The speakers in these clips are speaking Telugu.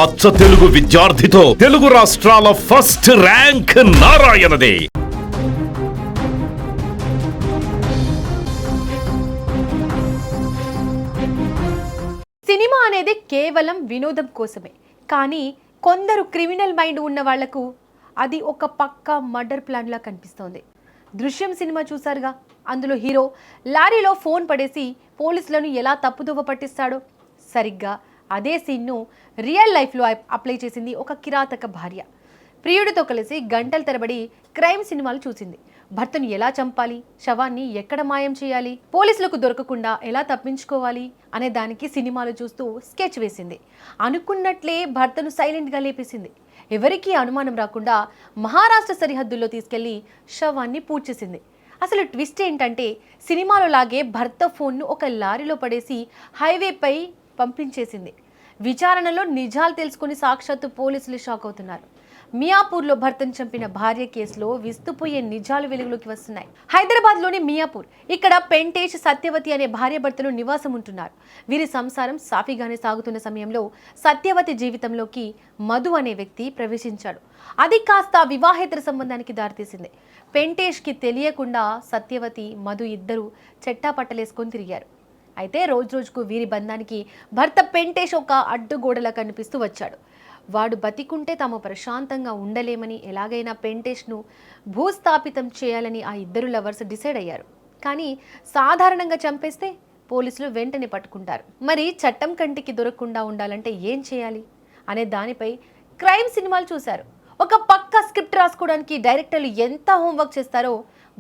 అచ్చ తెలుగు విద్యార్థితో తెలుగు రాష్ట్రాల ఫస్ట్ ర్యాంక్ నారాయణదే. సినిమా అనేది కేవలం వినోదం కోసమే, కానీ కొందరు క్రిమినల్ మైండ్ ఉన్న వాళ్లకు అది ఒక పక్కా మర్డర్ ప్లాన్లా కనిపిస్తోంది. దృశ్యం సినిమా చూసారుగా, అందులో హీరో లారీలో ఫోన్ పడేసి పోలీసులను ఎలా తప్పుదోవ పట్టిస్తాడో, సరిగ్గా అదే సీన్ను రియల్ లైఫ్లో అప్లై చేసింది ఒక కిరాతక భార్య. ప్రియుడితో కలిసి గంటల తరబడి క్రైమ్ సినిమాలు చూసింది. భర్తను ఎలా చంపాలి, శవాన్ని ఎక్కడ మాయం చేయాలి, పోలీసులకు దొరకకుండా ఎలా తప్పించుకోవాలి అనే దానికి సినిమాలు చూస్తూ స్కెచ్ వేసింది. అనుకున్నట్లే భర్తను సైలెంట్గా లేపేసింది. ఎవరికీ అనుమానం రాకుండా మహారాష్ట్ర సరిహద్దుల్లో తీసుకెళ్లి శవాన్ని పూడ్చేసింది. అసలు ట్విస్ట్ ఏంటంటే, సినిమాలో లాగే భర్త ఫోన్ను ఒక లారీలో పడేసి హైవేపై పంపించేసింది. విచారణలో నిజాలు తెలుసుకుని సాక్షాత్తు పోలీసులు షాక్ అవుతున్నారు. మియాపూర్లో భర్తను చంపిన భార్య కేసులో విస్తుపోయే నిజాలు వెలుగులోకి వస్తున్నాయి. హైదరాబాద్లోని మియాపూర్, ఇక్కడ పెంటేష్, సత్యవతి అనే భార్య భర్తలు నివాసం ఉంటున్నారు. వీరి సంసారం సాఫీగానే సాగుతున్న సమయంలో సత్యవతి జీవితంలోకి మధు అనే వ్యక్తి ప్రవేశించాడు. అది కాస్త వివాహేతర సంబంధానికి దారితీసింది. పెంటేష్కి తెలియకుండా సత్యవతి, మధు ఇద్దరు చెట్టాపట్టలేసుకొని తిరిగారు. అయితే రోజుకు వీరి బంధానికి భర్త పెంటేష్ ఒక అడ్డుగోడలా కనిపిస్తూ వచ్చాడు. వాడు బతికుంటే తాము ప్రశాంతంగా ఉండలేమని, ఎలాగైనా పెంటేష్ను భూస్థాపితం చేయాలని ఆ ఇద్దరు లవర్స్ డిసైడ్ అయ్యారు. కానీ సాధారణంగా చంపేస్తే పోలీసులు వెంటనే పట్టుకుంటారు. మరి చట్టం కంటికి దొరకకుండా ఉండాలంటే ఏం చేయాలి అనే దానిపై క్రైమ్ సినిమాలు చూశారు. ఒక పక్క స్క్రిప్ట్ రాసుకోవడానికి డైరెక్టర్లు ఎంత హోంవర్క్ చేస్తారో,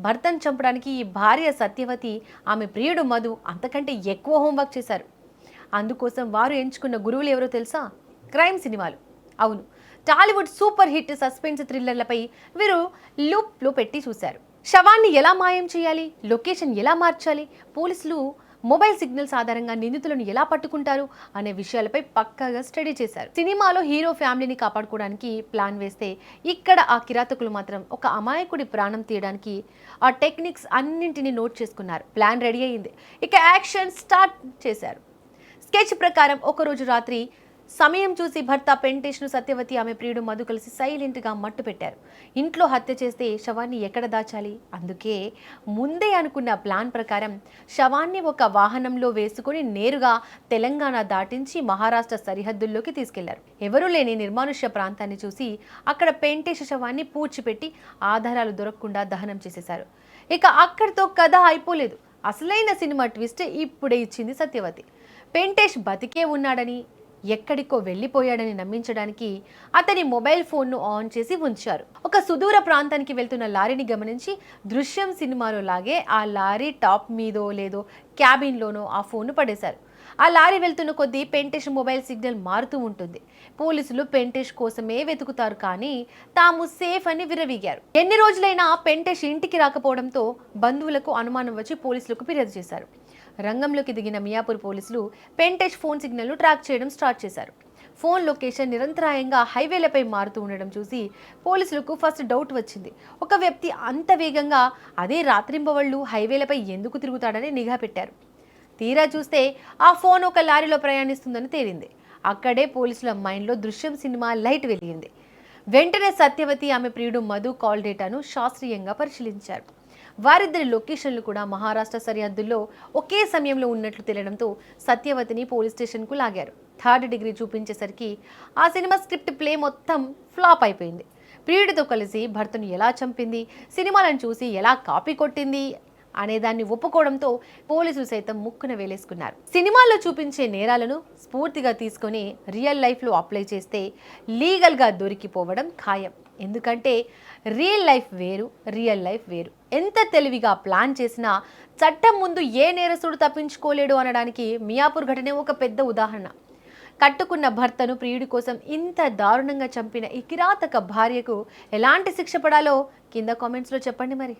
భర్తను చంపడానికి ఈ భార్య సత్యవతి, ఆమె ప్రియుడు మధు అంతకంటే ఎక్కువ హోంవర్క్ చేశారు. అందుకోసం వారు ఎంచుకున్న గురువులు ఎవరో తెలుసా? క్రైమ్ సినిమాలు. అవును, టాలీవుడ్ సూపర్ హిట్ సస్పెన్స్ థ్రిల్లర్లపై వీరు లూప్లో పెట్టి చూశారు. శవాన్ని ఎలా మాయం చేయాలి, లొకేషన్ ఎలా మార్చాలి, పోలీసులు మొబైల్ సిగ్నల్స్ ఆధారంగా నిందితులను ఎలా పట్టుకుంటారు అనే విషయాలపై పక్కాగా స్టడీ చేశారు. సినిమాలో హీరో ఫ్యామిలీని కాపాడుకోవడానికి ప్లాన్ వేస్తే, ఇక్కడ ఆ కిరాతకులు మాత్రం ఒక అమాయకుడి ప్రాణం తీయడానికి ఆ టెక్నిక్స్ అన్నింటినీ నోట్ చేసుకున్నారు. ప్లాన్ రెడీ అయ్యింది, ఇక యాక్షన్ స్టార్ట్ చేశారు. స్కెచ్ ప్రకారం ఒకరోజు రాత్రి సమయం చూసి భర్త పెంటేష్ను సత్యవతి, ఆమె ప్రియుడు మధు కలిసి సైలెంట్గా మట్టు పెట్టారు. ఇంట్లో హత్య చేస్తే శవాన్ని ఎక్కడ దాచాలి? అందుకే ముందే అనుకున్న ప్లాన్ ప్రకారం శవాన్ని ఒక వాహనంలో వేసుకుని నేరుగా తెలంగాణ దాటించి మహారాష్ట్ర సరిహద్దుల్లోకి తీసుకెళ్లారు. ఎవరూ లేని నిర్మానుష్య ప్రాంతాన్ని చూసి అక్కడ పెంటేష్ శవాన్ని పూడ్చిపెట్టి ఆధారాలు దొరకకుండా దహనం చేసేశారు. ఇక అక్కడితో కథ అయిపోలేదు. అసలైన సినిమా ట్విస్ట్ ఇప్పుడే ఇచ్చింది సత్యవతి. పెంటేష్ బతికే ఉన్నాడని, ఎక్కడికో వెళ్ళిపోయాడని నమ్మించడానికి అతని మొబైల్ ఫోన్ను ఆన్ చేసి ఉంచారు. ఒక సుదూర ప్రాంతానికి వెళ్తున్న లారీని గమనించి దృశ్యం సినిమాలో లాగే ఆ లారీ టాప్ మీదో లేదో క్యాబిన్లోనో ఆ ఫోన్ను పడేశారు. ఆ లారీ వెళ్తున్న కొద్దీ పెంటేష్ మొబైల్ సిగ్నల్ మారుతూ ఉంటుంది. పోలీసులు పెంటేష్ కోసమే వెతుకుతారు, కానీ తాము సేఫ్ అని విర్రవీగారు. ఎన్ని రోజులైనా పెంటేష్ ఇంటికి రాకపోవడంతో బంధువులకు అనుమానం వచ్చి పోలీసులకు ఫిర్యాదు చేశారు. రంగంలోకి దిగిన మియాపూర్ పోలీసులు పెంటేష్ ఫోన్ సిగ్నల్ను ట్రాక్ చేయడం స్టార్ట్ చేశారు. ఫోన్ లొకేషన్ నిరంతరాయంగా హైవేలపై మారుతూ ఉండడం చూసి పోలీసులకు ఫస్ట్ డౌట్ వచ్చింది. ఒక వ్యక్తి అంత వేగంగా అదే రాత్రింబవళ్లు హైవేలపై ఎందుకు తిరుగుతాడని నిఘా పెట్టారు. తీరా చూస్తే ఆ ఫోన్ ఒక లారీలో ప్రయాణిస్తుందని తేలింది. అక్కడే పోలీసుల మైండ్లో దృశ్యం సినిమా లైట్ వెలిగింది. వెంటనే సత్యవతి, ఆమె ప్రియుడు మధు కాల్ డేటాను శాస్త్రీయంగా పరిశీలించారు. వారిద్దరి లొకేషన్లు కూడా మహారాష్ట్ర సరిహద్దుల్లో ఒకే సమయంలో ఉన్నట్లు తెలియడంతో సత్యవతిని పోలీస్ స్టేషన్కు లాగారు. థర్డ్ డిగ్రీ చూపించేసరికి ఆ సినిమా స్క్రిప్ట్ ప్లే మొత్తం ఫ్లాప్ అయిపోయింది. ప్రియుడితో కలిసి భర్తను ఎలా చంపింది, సినిమాలను చూసి ఎలా కాపీ కొట్టింది అనేదాన్ని ఒప్పుకోవడంతో పోలీసులు సైతం ముక్కున వేలేసుకున్నారు. సినిమాల్లో చూపించే నేరాలను స్ఫూర్తిగా తీసుకొని రియల్ లైఫ్లో అప్లై చేస్తే లీగల్గా దొరికిపోవడం ఖాయం. ఎందుకంటే రియల్ లైఫ్ వేరు, రియల్ లైఫ్ వేరు. ఎంత తెలివిగా ప్లాన్ చేసినా చట్టం ముందు ఏ నేరస్తుడు తప్పించుకోలేడు అనడానికి మియాపూర్ ఘటనే ఒక పెద్ద ఉదాహరణ. కట్టుకున్న భర్తను ప్రియుడి కోసం ఇంత దారుణంగా చంపిన ఈ కిరాతక భార్యకు ఎలాంటి శిక్ష పడాలో కింద కామెంట్స్లో చెప్పండి మరి.